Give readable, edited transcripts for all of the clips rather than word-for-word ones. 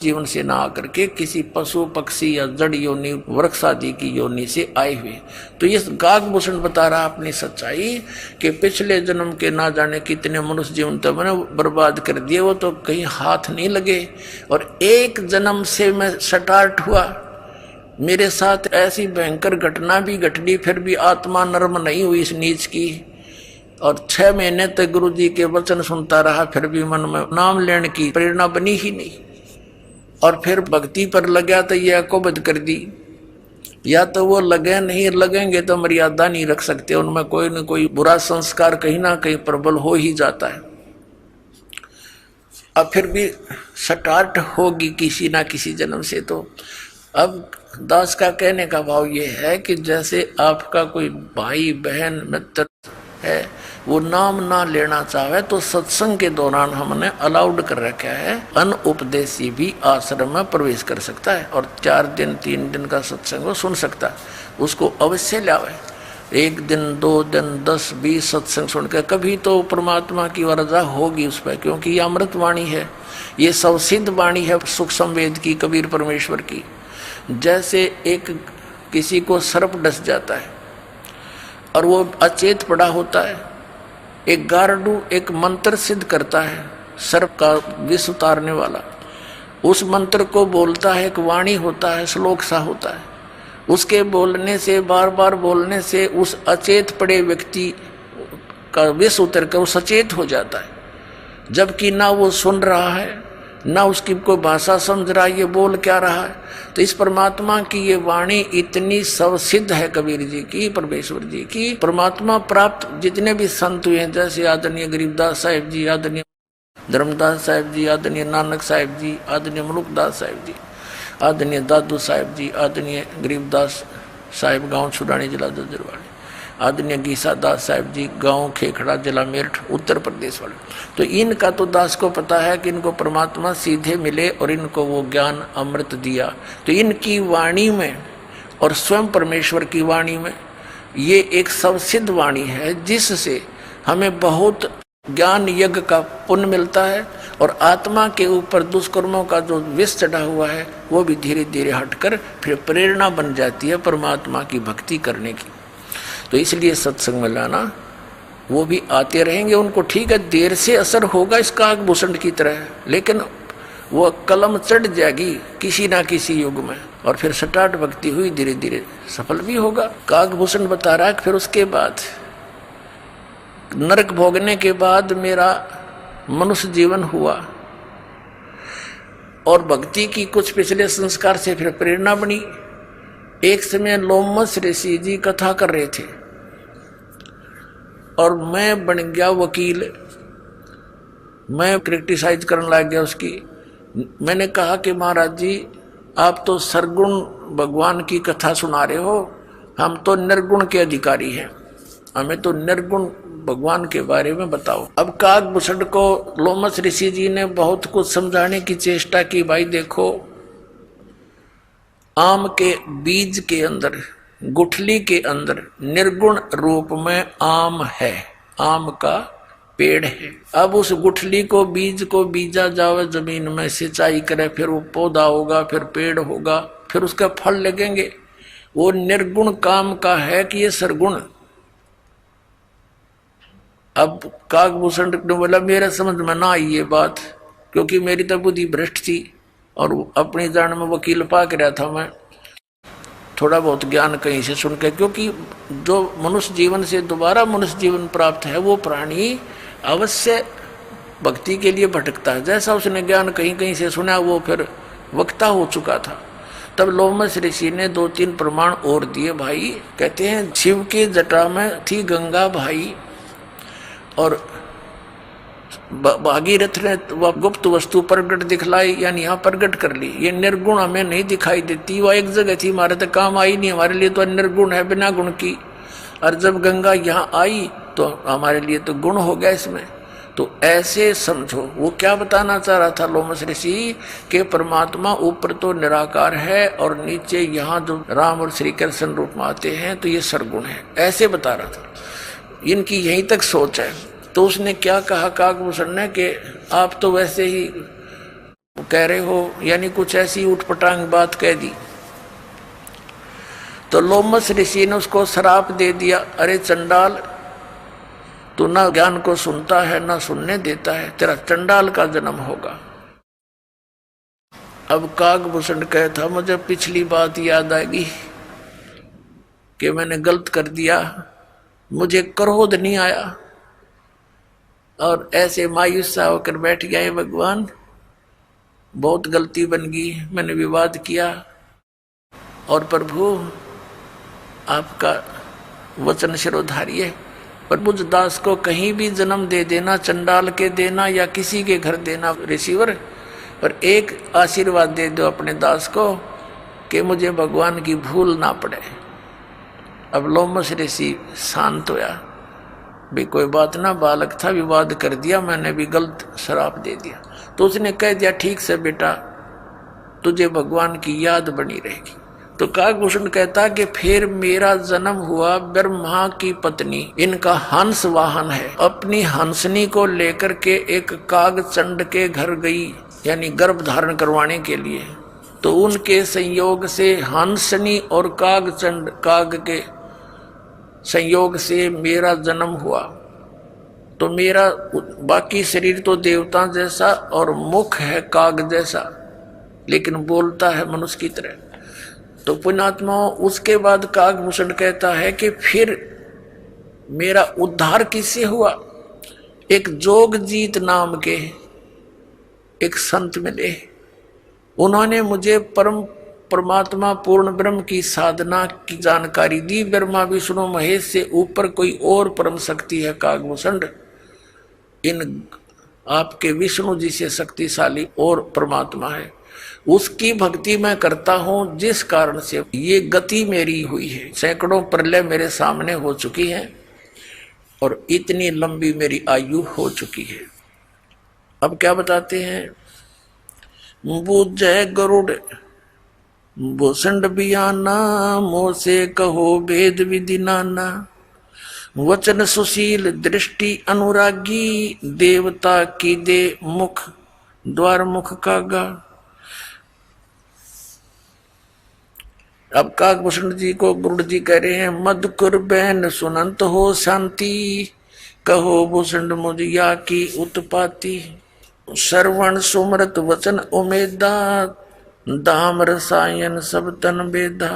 जीवन से ना आकर के किसी पशु पक्षी या जड़ योनि वृक्ष आदि की योनि से आए हुए। तो ये काकभूषण बता रहा अपनी सच्चाई कि पिछले जन्म के ना जाने कितने मनुष्य जीवन तो मैंने बर्बाद कर दिए, वो तो कहीं हाथ नहीं लगे। और एक जन्म से मैं स्टार्ट हुआ, मेरे साथ ऐसी भयंकर घटना भी घटनी, फिर भी आत्मा नर्म नहीं हुई इस नीच की। और 6 महीने तक गुरु जी के वचन सुनता रहा, फिर भी मन में नाम लेने की प्रेरणा बनी ही नहीं। और फिर भक्ति पर लगा तो यह कुबद कर दी, या तो वो लगे नहीं, लगेंगे तो मर्यादा नहीं रख सकते, उनमें कोई न कोई बुरा संस्कार कहीं ना कहीं प्रबल हो ही जाता है। अब फिर भी स्टार्ट होगी किसी ना किसी जन्म से। तो अब दास का कहने का भाव ये है कि जैसे आपका कोई भाई बहन मित्र है, वो नाम ना लेना चाहे तो सत्संग के दौरान हमने अलाउड कर रखा है, अनउपदेशी भी आश्रम में प्रवेश कर सकता है और 4 दिन 3 दिन का सत्संग वो सुन सकता है। उसको अवश्य लावे, 1 दिन 2 दिन 10 20 सत्संग सुन के कभी तो परमात्मा की वरजा होगी उस पर, क्योंकि ये अमृत वाणी है, ये सवसिद्ध वाणी है सुख संवेद की, कबीर परमेश्वर की। जैसे एक किसी को सर्प डस जाता है और वो अचेत पड़ा होता है, एक गारडू एक मंत्र सिद्ध करता है सर्प का विष उतारने वाला, उस मंत्र को बोलता है, एक वाणी होता है, श्लोक सा होता है, उसके बोलने से बार बार बोलने से उस अचेत पड़े व्यक्ति का विष उतर कर वो सचेत हो जाता है। जबकि ना वो सुन रहा है ना उसकी कोई भाषा समझ रहा है, ये बोल क्या रहा है। तो इस परमात्मा की ये वाणी इतनी सवसिद्ध है कबीर जी की, परमेश्वर जी की। परमात्मा प्राप्त जितने भी संत हुए हैं, जैसे आदरणीय गरीबदास साहिब जी, आदरणीय धर्मदास साहिब जी, आदरणीय नानक साहिब जी, आदरणीय मलुकदास साहिब जी, आदरणीय दादू साहिब जी, आदरणीय गरीबदास साहिब गाँव छुड़ानी जिला दजरवाड़ी, आदरणीय गीसा दास साहिब जी गांव खेखड़ा जिला मेरठ उत्तर प्रदेश वाले। तो इनका तो दास को पता है कि इनको परमात्मा सीधे मिले और इनको वो ज्ञान अमृत दिया। तो इनकी वाणी में और स्वयं परमेश्वर की वाणी में ये एक सवसिद्ध वाणी है, जिससे हमें बहुत ज्ञान यज्ञ का पुण्य मिलता है और आत्मा के ऊपर दुष्कर्मों का जो विष चढ़ा हुआ है वो भी धीरे धीरे हटकर फिर प्रेरणा बन जाती है परमात्मा की भक्ति करने की। तो इसलिए सत्संग में लाना, वो भी आते रहेंगे, उनको ठीक है देर से असर होगा इस काकभूषण की तरह, लेकिन वो कलम चढ़ जाएगी किसी ना किसी युग में और फिर स्टार्ट भक्ति हुई, धीरे धीरे सफल भी होगा। काकभूषण बता रहा है फिर उसके बाद नरक भोगने के बाद मेरा मनुष्य जीवन हुआ और भक्ति की कुछ पिछले संस्कार से फिर प्रेरणा बनी। एक समय लोमस ऋषि जी कथा कर रहे थे और मैं बन गया वकील, मैं क्रिटिसाइज करने लग गया उसकी। मैंने कहा कि महाराज जी आप तो सरगुण भगवान की कथा सुना रहे हो, हम तो निर्गुण के अधिकारी हैं, हमें तो निर्गुण भगवान के बारे में बताओ। अब काकभूषण को लोमस ऋषि जी ने बहुत कुछ समझाने की चेष्टा की। भाई देखो, आम के बीज के अंदर, गुठली के अंदर निर्गुण रूप में आम है, आम का पेड़ है। अब उस गुठली को, बीज को बीजा जावे जमीन में, सिंचाई करे, फिर वो पौधा होगा, फिर पेड़ होगा, फिर उसका फल लगेंगे। वो निर्गुण काम का है कि ये सरगुण। अब काकभूषण ने बोला मेरे समझ में ना आई ये बात, क्योंकि मेरी तो बुद्धि भ्रष्ट थी और अपनी जान में वकील पाक रहा था मैं, थोड़ा बहुत ज्ञान कहीं से सुन के। क्योंकि जो मनुष्य जीवन से दोबारा मनुष्य जीवन प्राप्त है वो प्राणी अवश्य भक्ति के लिए भटकता है। जैसा उसने ज्ञान कहीं कहीं से सुना वो फिर वक्ता हो चुका था। तब लोमस ऋषि ने 2-3 प्रमाण और दिए। भाई कहते हैं शिव की जटा में थी गंगा भाई और भागीरथ ने वह गुप्त वस्तु प्रगट दिखलाई, यानी यहाँ प्रगट कर ली। ये निर्गुण हमें नहीं दिखाई देती, वह एक जगह थी, हमारे तो काम आई नहीं, हमारे लिए तो निर्गुण है बिना गुण की। और जब गंगा यहाँ आई तो हमारे लिए तो गुण हो गया इसमें। तो ऐसे समझो वो क्या बताना चाह रहा था लोमस ऋषि के परमात्मा ऊपर तो निराकार है और नीचे यहाँ जो राम और श्री कृष्ण रूप में आते हैं तो ये सरगुण है, ऐसे बता रहा था। इनकी यहीं तक सोच है। तो उसने क्या कहा काकभूषण ने कि आप तो वैसे ही कह रहे हो, यानी कुछ ऐसी उठपटांग बात कह दी। तो लोमस ऋषि ने उसको श्राप दे दिया, अरे चंडाल, तू ना ज्ञान को सुनता है ना सुनने देता है, तेरा चंडाल का जन्म होगा। अब काकभूषण कहता, मुझे पिछली बात याद आएगी कि मैंने गलत कर दिया, मुझे क्रोध नहीं आया, और ऐसे मायूस सा होकर बैठ गया है, भगवान बहुत गलती बन गई, मैंने विवाद किया, और प्रभु आपका वचन शिरोधार्य है, पर मुझ दास को कहीं भी जन्म दे देना, चंडाल के देना या किसी के घर देना रिसीवर, पर एक आशीर्वाद दे दो अपने दास को कि मुझे भगवान की भूल ना पड़े। अब लोमस ऋषि शांत होया, भी कोई बात ना, बालक था, विवाद कर दिया, मैंने भी गलत श्राप दे दिया। तो उसने कह दिया, ठीक से बेटा, तुझे भगवान की याद बनी रहेगी। तो काकभूषण कहता कि फिर मेरा जन्म हुआ, ब्रह्मा की पत्नी इनका हंस वाहन है, अपनी हंसनी को लेकर के एक कागचंड के घर गई, यानी गर्भ धारण करवाने के लिए। तो उनके संयोग से हंसनी और कागचंड, काग के संयोग से मेरा जन्म हुआ। तो मेरा बाकी शरीर तो देवता जैसा और मुख है काग जैसा, लेकिन बोलता है मनुष्य की तरह। तो पुण्यात्मा, उसके बाद काकभूषण कहता है कि फिर मेरा उद्धार किससे हुआ? एक जोगजीत नाम के एक संत मिले, उन्होंने मुझे परमात्मा पूर्ण ब्रह्म की साधना की जानकारी दी। ब्रह्मा विष्णु महेश से ऊपर कोई और परम शक्ति है काकभूषण, इन आपके विष्णु जी से शक्तिशाली और परमात्मा है, उसकी भक्ति मैं करता हूं, जिस कारण से ये गति मेरी हुई है। सैकड़ों प्रलय मेरे सामने हो चुकी है और इतनी लंबी मेरी आयु हो चुकी है। अब क्या बताते हैं? बूझे गरुड़ भूषण बियाना, मोह से कहो भेद विधि नाना, वचन सुशील दृष्टि अनुरागी, देवता की दे मुख द्वार मुख कागा। अब काकभूषण जी को गुरुड़ जी कह रहे हैं, मधुकुर बहन सुनंत हो शांति, कहो भूषण मुझिया की उत्पाती, श्रवण सुमृत वचन उमेदा, दाम रसायन सब तन बेदा,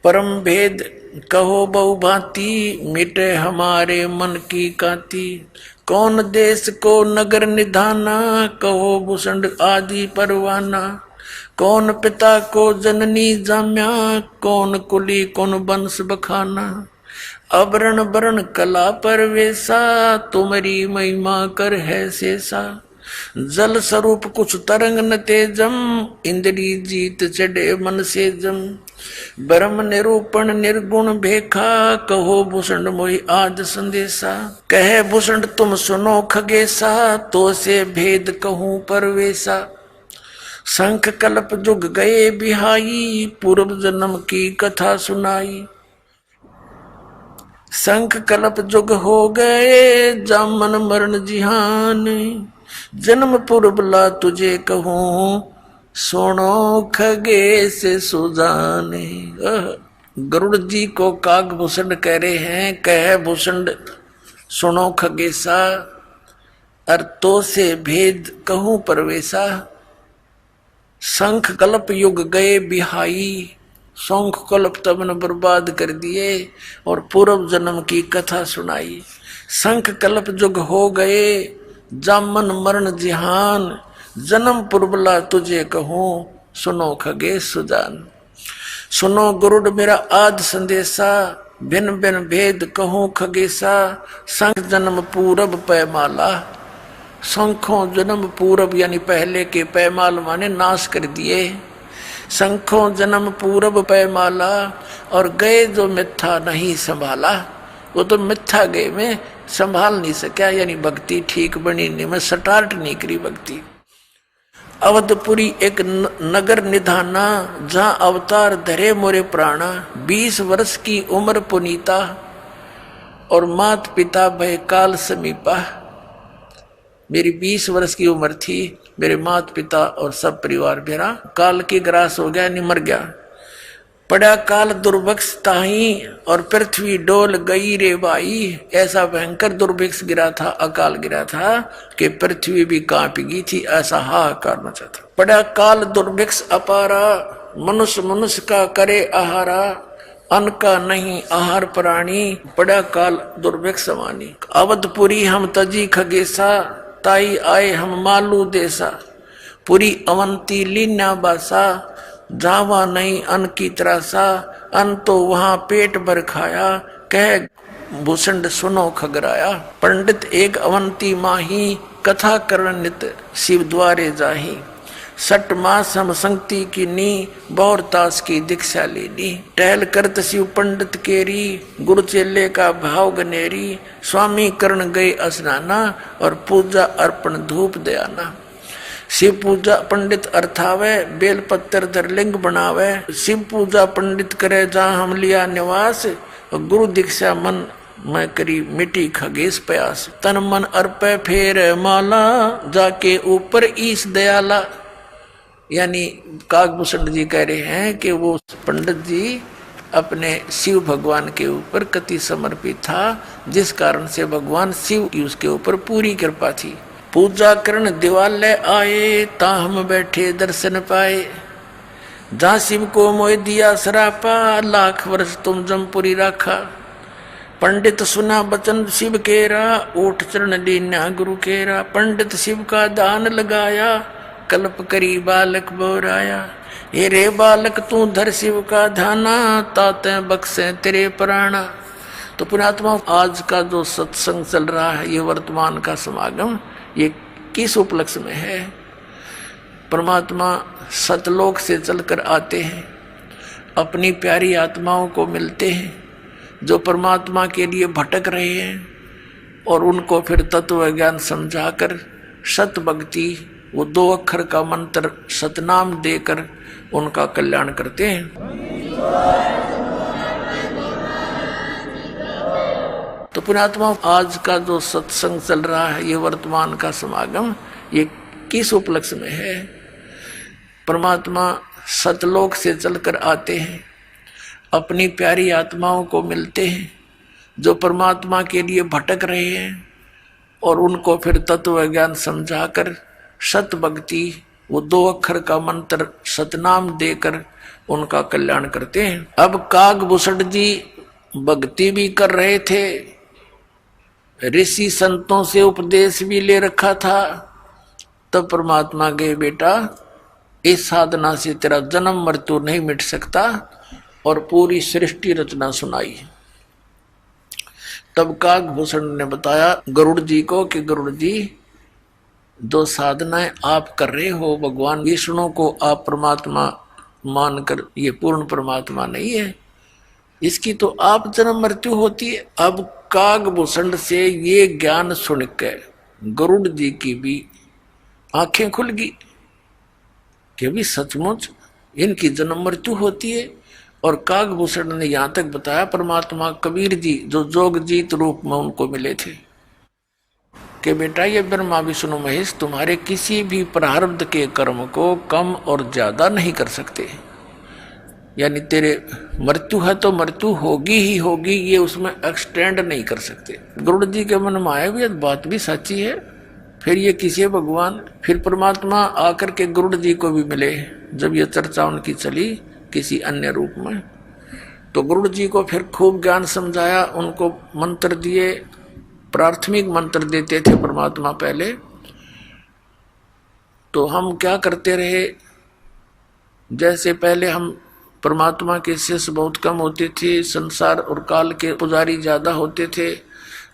परम भेद कहो बहुभांति, मिटे हमारे मन की कांति, कौन देश को नगर निधाना, कहो भूषण आदि परवाना, कौन पिता को जननी जाम्या, कौन कुली कौन वंश बखाना, अवरण वरण कला परवेशा, तुम्हारी महिमा कर है शेषा, जल स्वरूप कुछ तरंग न तेजम, इंद्री जीत चढ़े मन से जम, ब्रह्म निरूपण निर्गुण भेखा, कहो भूषण मोहि आज संदेशा, कहे भूषण तुम सुनो खगेशा, तो से भेद कहूं परवेशा, शंख कल्प जुग गए बिहाई, पूर्व जन्म की कथा सुनाई, शंख कल्प जुग हो गए, जामन मरण जिहान, जन्म पूर्व ला तुझे कहूं, सुनो खगे से सुजाने। गरुड़ जी को काकभूषण कह रहे हैं, कह भूषण सुनो खगेशा, अर्थों से भेद कहूं परवेशा, शंख कल्प युग गए बिहाई, शंख कल्प तमन बर्बाद कर दिए और पूर्व जन्म की कथा सुनाई, शंख कल्प युग हो गए, जामन मरण जिहान, जन्म पूर्वला तुझे कहूं, सुनो खगे सुजान। सुनो गुरुड़ मेरा आद संदेशा, भिन्न भिन्न भेद कहूं खगेशा, शंख जन्म पूरब पैमाला, शंखों जन्म पूरब यानी पहले के पैमाल माने नाश कर दिए, शंखों जन्म पूरब पैमाला, और गए जो मिथ्या नहीं संभाला, वो तो मिथ्या गए में संभाल नहीं सका, यानी भक्ति ठीक बनी नहीं, मैं स्टार्ट नहीं करी भक्ति। अवधपुरी एक नगर निधाना, जहां अवतार धरे मोरे प्राणा, 20 वर्ष की उम्र पुनीता, और मात पिता भय काल समीपा। मेरी 20 वर्ष की उम्र थी, मेरे माता पिता और सब परिवार मेरा काल की ग्रास हो गया, नहीं मर गया। पड़ा काल दुर्भिक्ष ताही और पृथ्वी डोल गई रे भाई। ऐसा भयंकर दुर्भिक्ष गिरा था, अकाल गिरा था कि पृथ्वी भी कांप गई थी, ऐसा हाहाकार मचा था। पड़ा काल दुर्भिक्ष अपारा, मनुष्य मनुष्य का करे आहारा, अन्न का नहीं आहार प्राणी, पड़ा काल दुर्भिक्ष समानी। अवधपुरी हम तजी खगेसा, ताई आए हम मालू देसा, पूरी अवंती लीना बासा, जावा नहीं अन्न की त्रासा, अन्न तो वहां पेट भर खाया, कह भूषण सुनो खगराया। पंडित एक अवंती माही, कथा करण नित शिव द्वारे जाही, सट मास हम संगति की नी, बौर तास की दीक्षा लेनी। टहल करत शिव पंडित केरी, गुरु चेले का भाव गनेरी, स्वामी करण गए स्नाना, और पूजा अर्पण धूप दयाना। शिव पूजा पंडित अर्थावे, बेल पत्थर धर लिंग बनावे, शिव पूजा पंडित करे जहाँ हम लिया निवास, गुरु दीक्षा मन मैं करी मिटी खगेश प्यास। तन मन अर्पे फेर माला, जाके ऊपर ईश दयाला। यानी काकभूषण जी कह रहे हैं कि वो पंडित जी अपने शिव भगवान के ऊपर कति समर्पित था, जिस कारण से भगवान शिव की उसके ऊपर पूरी कृपा थी। पूजा करण दिवालय आए, ता हम बैठे दर्शन पाए, जहाँ शिव को मोह दिया सरापा, लाख वर्ष तुम जमपुरी राखा। पंडित सुना बचन शिव केरा, ओठ चरण लीना गुरु केरा। पंडित शिव का दान लगाया, कल्प करी बालक बोराया। हे रे बालक तू धर शिव का ध्याना, ताते बख्शे तेरे प्राणा। तो पुण्यात्मा, आज का जो सत्संग चल रहा है, ये वर्तमान का समागम, ये किस उपलक्ष्य में है? परमात्मा सतलोक से चलकर आते हैं, अपनी प्यारी आत्माओं को मिलते हैं जो परमात्मा के लिए भटक रहे हैं, और उनको फिर तत्व ज्ञान समझाकर सत भक्ति, वो 2 अक्षर का मंत्र सतनाम देकर उनका कल्याण करते हैं। तो पुण्यात्मा, आज का जो सत्संग चल रहा है, ये वर्तमान का समागम, ये किस उपलक्ष्य में है? परमात्मा सतलोक से चलकर आते हैं, अपनी प्यारी आत्माओं को मिलते हैं जो परमात्मा के लिए भटक रहे हैं, और उनको फिर तत्व ज्ञान समझाकर सत भक्ति, वो 2 अक्षर का मंत्र सतनाम देकर उनका कल्याण करते हैं। अब काकभूषण जी भक्ति भी कर रहे थे, ऋषि संतों से उपदेश भी ले रखा था, तब परमात्मा गए बेटा इस साधना से तेरा जन्म मृत्यु नहीं मिट सकता, और पूरी सृष्टि रचना सुनाई। तब काकभूषण ने बताया गरुड़ जी को कि गरुड़ जी, जो साधनाएं आप कर रहे हो, भगवान विष्णु को आप परमात्मा मानकर, ये पूर्ण परमात्मा नहीं है, इसकी तो आप जन्म मृत्यु होती है। अब काकभूषण से ये ज्ञान सुनकर गरुड़ जी की भी आंखें खुल गई कि भी सचमुच इनकी जन्म मृत्यु होती है। और काकभूषण ने यहाँ तक बताया, परमात्मा कबीर जी जो जोगजीत रूप में उनको मिले थे, कि बेटा ये ब्रह्मा विष्णु महेश तुम्हारे किसी भी प्रारब्ध के कर्म को कम और ज्यादा नहीं कर सकते। यानी तेरे मृत्यु है तो मृत्यु होगी ही होगी, ये उसमें एक्सटेंड नहीं कर सकते। गरुड़ जी के मन में आया भी बात भी सच्ची है। फिर ये किसी भगवान, फिर परमात्मा आकर के गरुड़ जी को भी मिले जब ये चर्चा उनकी चली किसी अन्य रूप में। तो गरुड़ जी को फिर खूब ज्ञान समझाया, उनको मंत्र दिए, प्राथमिक मंत्र देते थे परमात्मा पहले। तो हम क्या करते रहे, जैसे पहले हम परमात्मा के शिष्य बहुत कम होते थे, संसार और काल के पुजारी ज्यादा होते थे,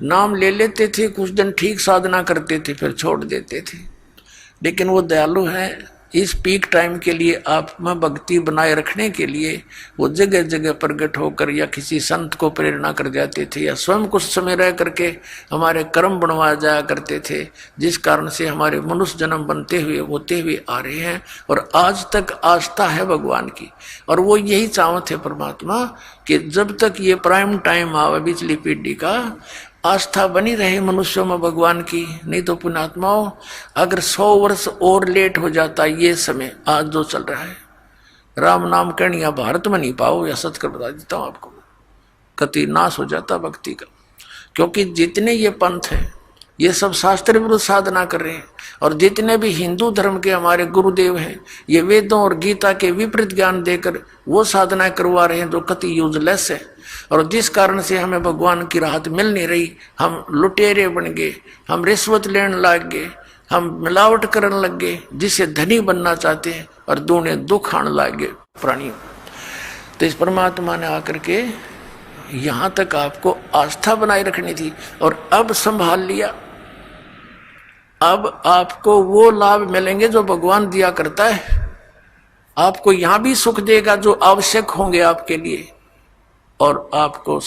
नाम ले लेते थे, कुछ दिन ठीक साधना करते थे, फिर छोड़ देते थे। लेकिन वो दयालु है, इस पीक टाइम के लिए आप में भक्ति बनाए रखने के लिए वो जगह जगह प्रकट होकर या किसी संत को प्रेरणा कर जाते थे, या स्वयं कुछ समय रह करके हमारे कर्म बनवा जाया करते थे, जिस कारण से हमारे मनुष्य जन्म बनते हुए होते हुए आ रहे हैं, और आज तक आस्था है भगवान की। और वो यही चाहत है परमात्मा कि जब तक ये प्राइम टाइम आवे पिछली पीढ़ी का, आस्था बनी रहे मनुष्यों में भगवान की। नहीं तो पुण्यात्माओं, अगर 100 वर्ष और लेट हो जाता ये समय आज जो चल रहा है, राम नाम कहनिया भारत में नहीं पाओ, या सच कर बता देता हूं आपको, कति नाश हो जाता भक्ति का। क्योंकि जितने ये पंथ हैं ये सब शास्त्र विरुद्ध साधना कर रहे हैं, और जितने भी हिंदू धर्म के हमारे गुरुदेव हैं ये वेदों और गीता के विपरीत ज्ञान देकर वो साधना करवा रहे हैं जो कति यूजलेस है, और जिस कारण से हमें भगवान की राहत मिल नहीं रही। हम लुटेरे बन गए, हम रिश्वत लेने लग गए, हम मिलावट करने लग गए, जिससे धनी बनना चाहते हैं और दूने दुख आने लग गए प्राणियों। तो इस परमात्मा ने आकर के यहाँ तक आपको आस्था बनाए रखनी थी, और अब संभाल लिया। अब आपको वो लाभ मिलेंगे जो भगवान दिया करता है। आपको यहाँ भी सुख देगा जो आवश्यक होंगे आपके लिए, और आपको